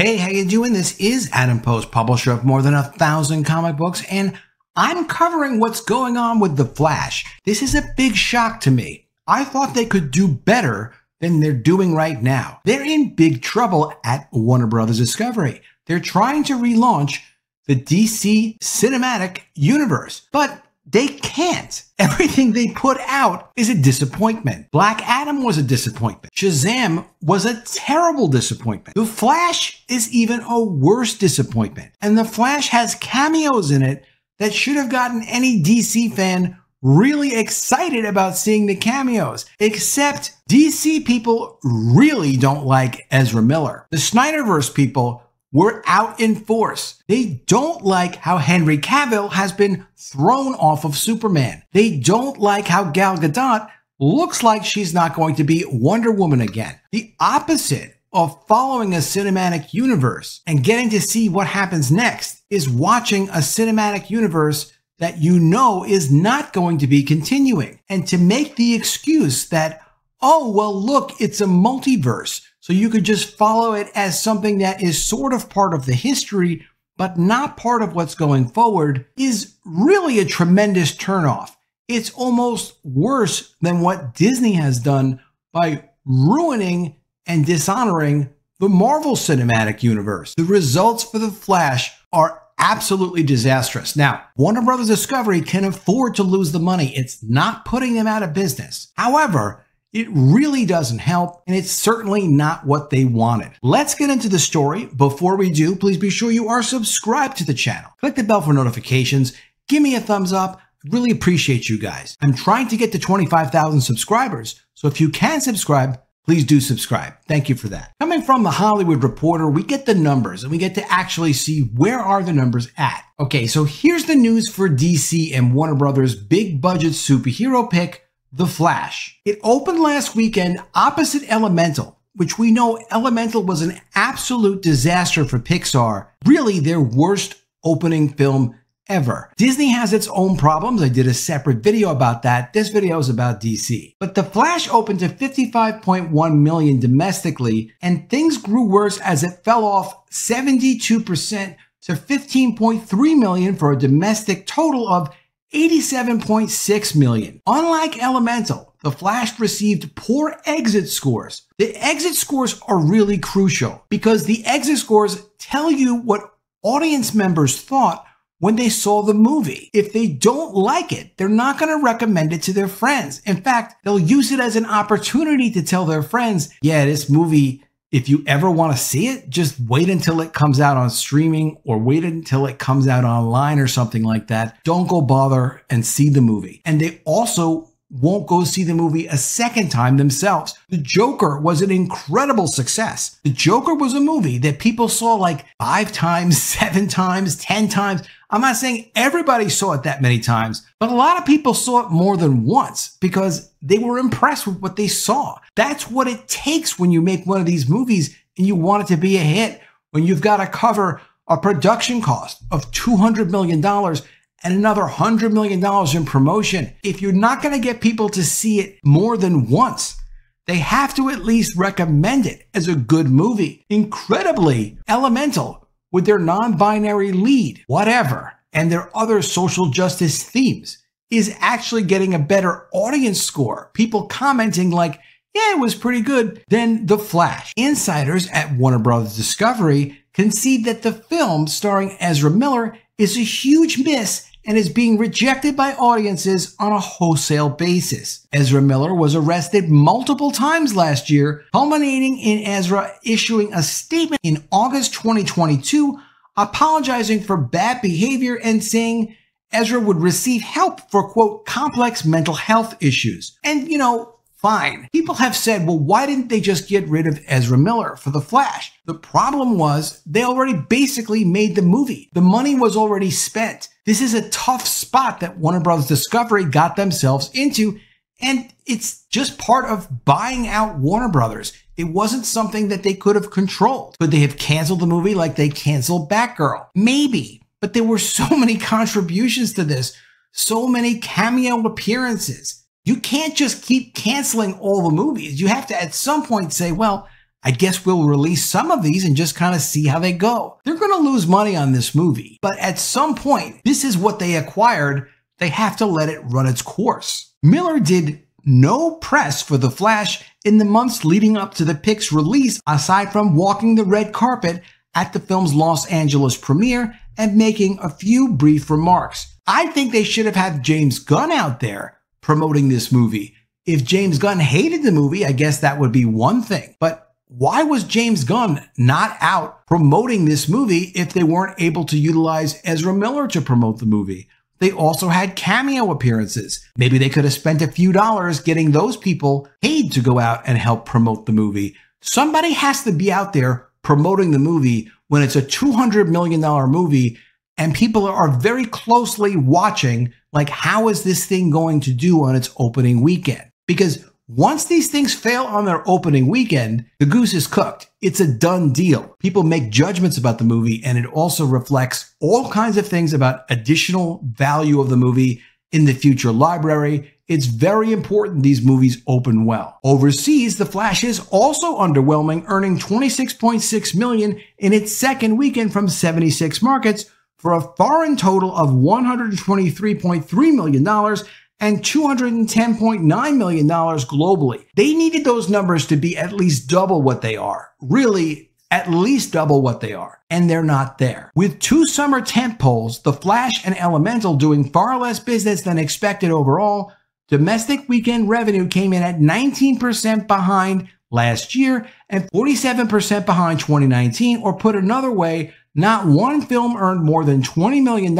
Hey, how you doing? This is Adam Post, publisher of more than 1,000 comic books, and I'm covering what's going on with The Flash. This is a big shock to me. I thought they could do better than they're doing right now. They're in big trouble at Warner Brothers Discovery. They're trying to relaunch the DC cinematic universe, but they can't. Everything they put out is a disappointment. Black Adam was a disappointment. Shazam was a terrible disappointment. The Flash is even a worse disappointment. And The Flash has cameos in it that should have gotten any DC fan really excited about seeing the cameos. Except DC people really don't like Ezra Miller. The Snyderverse people were out in force. They don't like how Henry Cavill has been thrown off of Superman. They don't like how Gal Gadot looks like she's not going to be Wonder Woman again. The opposite of following a cinematic universe and getting to see what happens next is watching a cinematic universe that you know is not going to be continuing. And to make the excuse that, oh, well, look, it's a multiverse, so you could just follow it as something that is sort of part of the history, but not part of what's going forward, is really a tremendous turnoff. It's almost worse than what Disney has done by ruining and dishonoring the Marvel Cinematic Universe. The results for The Flash are absolutely disastrous. Now, Warner Brothers Discovery can afford to lose the money. It's not putting them out of business. However, it really doesn't help, and it's certainly not what they wanted. Let's get into the story. Before we do, please be sure you are subscribed to the channel. Click the bell for notifications. Give me a thumbs up. I really appreciate you guys. I'm trying to get to 25,000 subscribers, so if you can subscribe, please do subscribe. Thank you for that. Coming from The Hollywood Reporter, we get the numbers, and we get to actually see where are the numbers at. Okay, so here's the news for DC and Warner Brothers' big budget superhero pick, The Flash. It opened last weekend opposite Elemental, which we know Elemental was an absolute disaster for Pixar, really their worst opening film ever. Disney has its own problems. I did a separate video about that. This video is about DC. But The Flash opened to 55.1 million domestically, and things grew worse as it fell off 72% to 15.3 million for a domestic total of 87.6 million. Unlike Elemental, The Flash received poor exit scores. The exit scores are really crucial because the exit scores tell you what audience members thought when they saw the movie. If they don't like it, they're not going to recommend it to their friends. In fact, they'll use it as an opportunity to tell their friends, yeah, this movie, if you ever want to see it, just wait until it comes out on streaming or wait until it comes out online or something like that. Don't go bother and see the movie. And they also won't go see the movie a second time themselves. The Joker was an incredible success. The Joker was a movie that people saw like 5 times, 7 times, 10 times. I'm not saying everybody saw it that many times, but a lot of people saw it more than once because they were impressed with what they saw. That's what it takes when you make one of these movies and you want it to be a hit, when you've got to cover a production cost of $200 million and another $100 million in promotion. If you're not going to get people to see it more than once, they have to at least recommend it as a good movie. Incredibly, Elemental, with their non-binary lead, whatever, and their other social justice themes, is actually getting a better audience score. People commenting like, yeah, it was pretty good, than The Flash. Insiders at Warner Brothers Discovery concede that the film starring Ezra Miller is a huge miss and is being rejected by audiences on a wholesale basis. Ezra Miller was arrested multiple times last year, culminating in Ezra issuing a statement in August 2022 apologizing for bad behavior and saying Ezra would receive help for, quote, complex mental health issues. And, you know, fine. People have said, well, why didn't they just get rid of Ezra Miller for The Flash? The problem was they already basically made the movie. The money was already spent. This is a tough spot that Warner Brothers Discovery got themselves into, and it's just part of buying out Warner Brothers. It wasn't something that they could have controlled. Could they have canceled the movie like they canceled Batgirl? Maybe, but there were so many contributions to this, so many cameo appearances. You can't just keep canceling all the movies. You have to at some point say, well, I guess we'll release some of these and just kind of see how they go. They're going to lose money on this movie, but at some point, this is what they acquired. They have to let it run its course. Miller did no press for The Flash in the months leading up to the pic's release, aside from walking the red carpet at the film's Los Angeles premiere and making a few brief remarks. I think they should have had James Gunn out there promoting this movie. If James Gunn hated the movie, I guess that would be one thing. But why was James Gunn not out promoting this movie if they weren't able to utilize Ezra Miller to promote the movie? They also had cameo appearances. Maybe they could have spent a few dollars getting those people paid to go out and help promote the movie. Somebody has to be out there promoting the movie when it's a $200 million movie and people are very closely watching, like, how is this thing going to do on its opening weekend? Because once these things fail on their opening weekend, the goose is cooked. It's a done deal. People make judgments about the movie, and it also reflects all kinds of things about additional value of the movie in the future library. It's very important these movies open well. Overseas, The Flash is also underwhelming, earning $26.6 million in its second weekend from 76 markets for a foreign total of $123.3 million and $210.9 million globally. They needed those numbers to be at least double what they are. Really, at least double what they are. And they're not there. With two summer tentpoles, The Flash and Elemental doing far less business than expected overall, domestic weekend revenue came in at 19% behind last year and 47% behind 2019, or put another way, not one film earned more than $20 million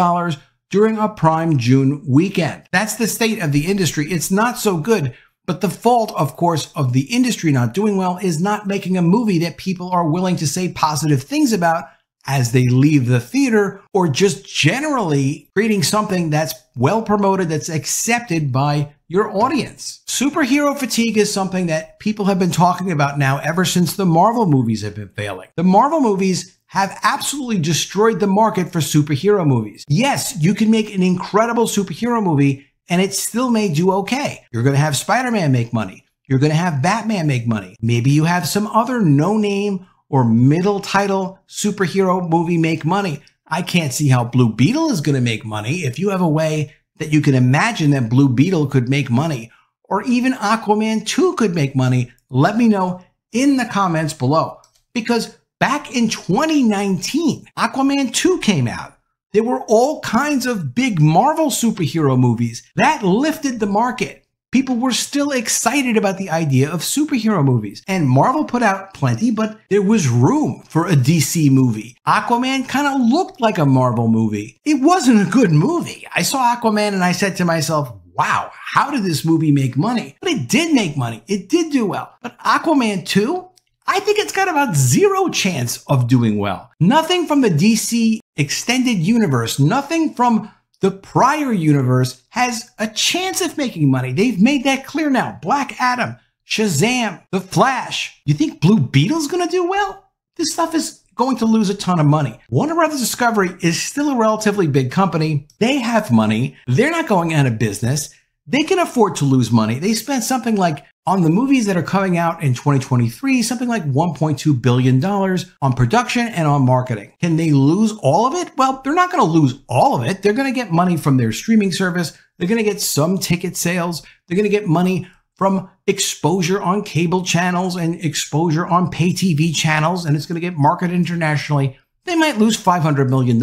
during a prime June weekend. That's the state of the industry. It's not so good, but the fault, of course, of the industry not doing well is not making a movie that people are willing to say positive things about as they leave the theater, or just generally creating something that's well promoted, that's accepted by your audience. Superhero fatigue is something that people have been talking about now ever since the Marvel movies have been failing. The Marvel movies have absolutely destroyed the market for superhero movies. Yes, you can make an incredible superhero movie and it still may do okay. You're going to have Spider-Man make money. You're going to have Batman make money. Maybe you have some other no-name or middle title superhero movie make money. I can't see how Blue Beetle is going to make money. If you have a way that you can imagine that Blue Beetle could make money, or even Aquaman 2 could make money, let me know in the comments below. Because back in 2019, Aquaman 2 came out. There were all kinds of big Marvel superhero movies that lifted the market. People were still excited about the idea of superhero movies. And Marvel put out plenty, but there was room for a DC movie. Aquaman kind of looked like a Marvel movie. It wasn't a good movie. I saw Aquaman and I said to myself, wow, how did this movie make money? But it did make money. It did do well. But Aquaman 2? I think it's got about zero chance of doing well. Nothing from the DC extended universe, nothing from the prior universe has a chance of making money. They've made that clear now. Black Adam, Shazam, The Flash. You think Blue Beetle's going to do well? This stuff is going to lose a ton of money. Warner Brothers Discovery is still a relatively big company. They have money. They're not going out of business. They can afford to lose money. They spent something like, on the movies that are coming out in 2023, something like $1.2 billion on production and on marketing. Can they lose all of it? Well, they're not going to lose all of it. They're going to get money from their streaming service. They're going to get some ticket sales. They're going to get money from exposure on cable channels and exposure on pay TV channels, and it's going to get marketed internationally. They might lose $500 million.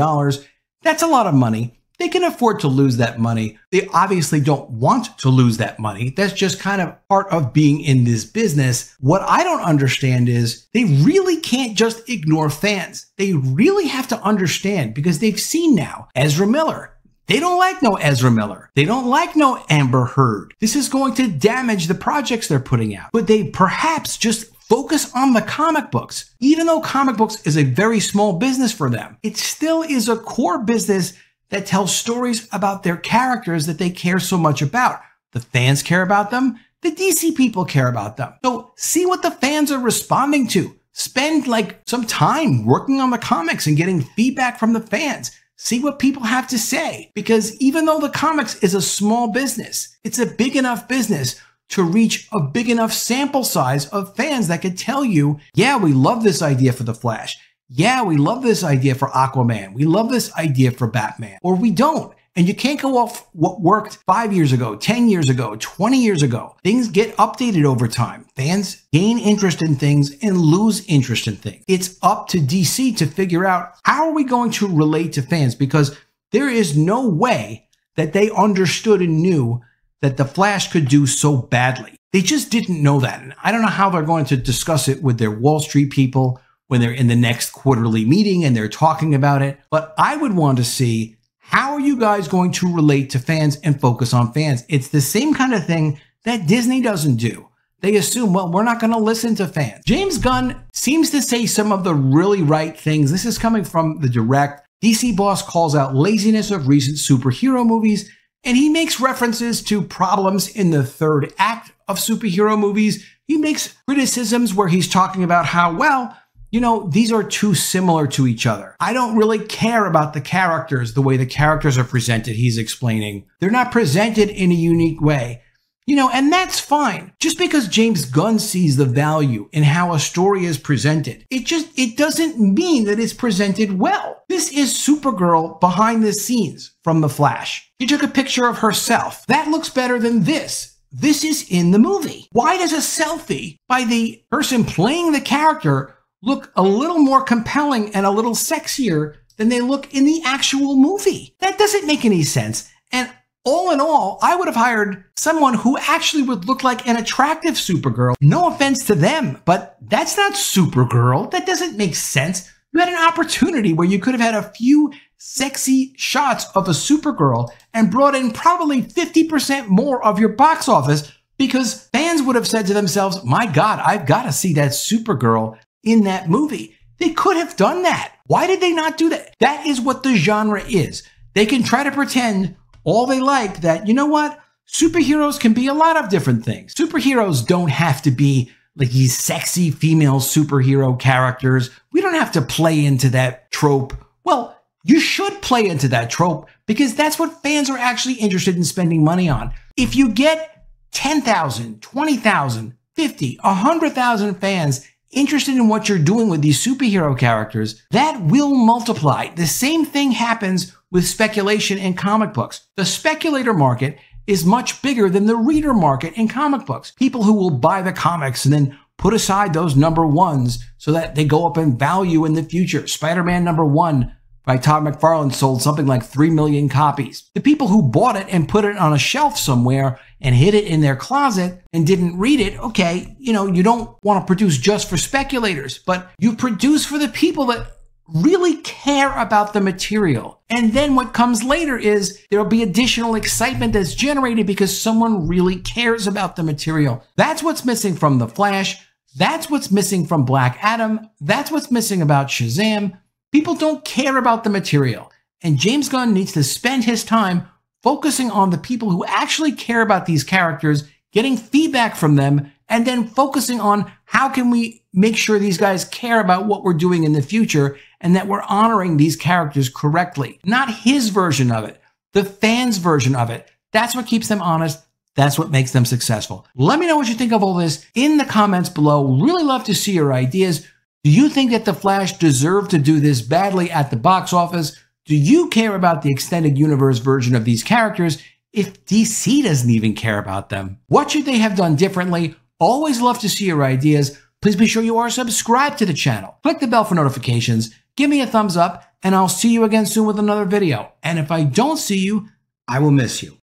That's a lot of money. They can afford to lose that money. They obviously don't want to lose that money. That's just kind of part of being in this business. What I don't understand is they really can't just ignore fans. They really have to understand, because they've seen now Ezra Miller. They don't like no Ezra Miller. They don't like no Amber Heard. This is going to damage the projects they're putting out. But they perhaps just focus on the comic books. Even though comic books is a very small business for them, it still is a core business that tells stories about their characters that they care so much about. The fans care about them. The DC people care about them. So see what the fans are responding to. Spend like some time working on the comics and getting feedback from the fans. See what people have to say. Because even though the comics is a small business, it's a big enough business to reach a big enough sample size of fans that could tell you, yeah, we love this idea for the Flash. Yeah, we love this idea for Aquaman. We love this idea for Batman. Or we don't. And you can't go off what worked 5 years ago, 10 years ago, 20 years ago. Things get updated over time. Fans gain interest in things and lose interest in things. It's up to DC to figure out how are we going to relate to fans, because there is no way that they understood and knew that the Flash could do so badly. They just didn't know that. And I don't know how they're going to discuss it with their Wall Street people when they're in the next quarterly meeting and they're talking about it. But I would want to see, how are you guys going to relate to fans and focus on fans? It's the same kind of thing that Disney doesn't do. They assume, well, we're not going to listen to fans. James Gunn seems to say some of the really right things. This is coming from the direct. DC boss calls out laziness of recent superhero movies, and he makes references to problems in the third act of superhero movies. He makes criticisms where he's talking about how, well, you know, these are too similar to each other. I don't really care about the characters, the way the characters are presented, he's explaining. They're not presented in a unique way. You know, and that's fine. Just because James Gunn sees the value in how a story is presented, it doesn't mean that it's presented well. This is Supergirl behind the scenes from The Flash. She took a picture of herself. That looks better than this. This is in the movie. Why does a selfie by the person playing the character look a little more compelling and a little sexier than they look in the actual movie? That doesn't make any sense. And all in all, I would have hired someone who actually would look like an attractive Supergirl. No offense to them, but that's not Supergirl. That doesn't make sense. You had an opportunity where you could have had a few sexy shots of a Supergirl and brought in probably 50% more of your box office, because fans would have said to themselves, my God, I've got to see that Supergirl in that movie. They could have done that. Why did they not do that? That is what the genre is. They can try to pretend all they like that, you know what? Superheroes can be a lot of different things. Superheroes don't have to be like these sexy female superhero characters. We don't have to play into that trope. Well, you should play into that trope, because that's what fans are actually interested in spending money on. If you get 10,000, 20,000, 50, 100,000 fans interested in what you're doing with these superhero characters, that will multiply. The same thing happens with speculation in comic books. The speculator market is much bigger than the reader market in comic books. People who will buy the comics and then put aside those #1s so that they go up in value in the future. Spider-Man #1 by Todd McFarlane sold something like 3 million copies. The people who bought it and put it on a shelf somewhere and hid it in their closet and didn't read it, okay, you know, you don't want to produce just for speculators, but you produce for the people that really care about the material. And then what comes later is there'll be additional excitement that's generated because someone really cares about the material. That's what's missing from The Flash. That's what's missing from Black Adam. That's what's missing about Shazam. People don't care about the material. And James Gunn needs to spend his time focusing on the people who actually care about these characters, getting feedback from them, and then focusing on how can we make sure these guys care about what we're doing in the future and that we're honoring these characters correctly. Not his version of it, the fans' version of it. That's what keeps them honest. That's what makes them successful. Let me know what you think of all this in the comments below. Really love to see your ideas. Do you think that The Flash deserved to do this badly at the box office? Do you care about the extended universe version of these characters if DC doesn't even care about them? What should they have done differently? Always love to see your ideas. Please be sure you are subscribed to the channel. Click the bell for notifications. Give me a thumbs up, and I'll see you again soon with another video. And if I don't see you, I will miss you.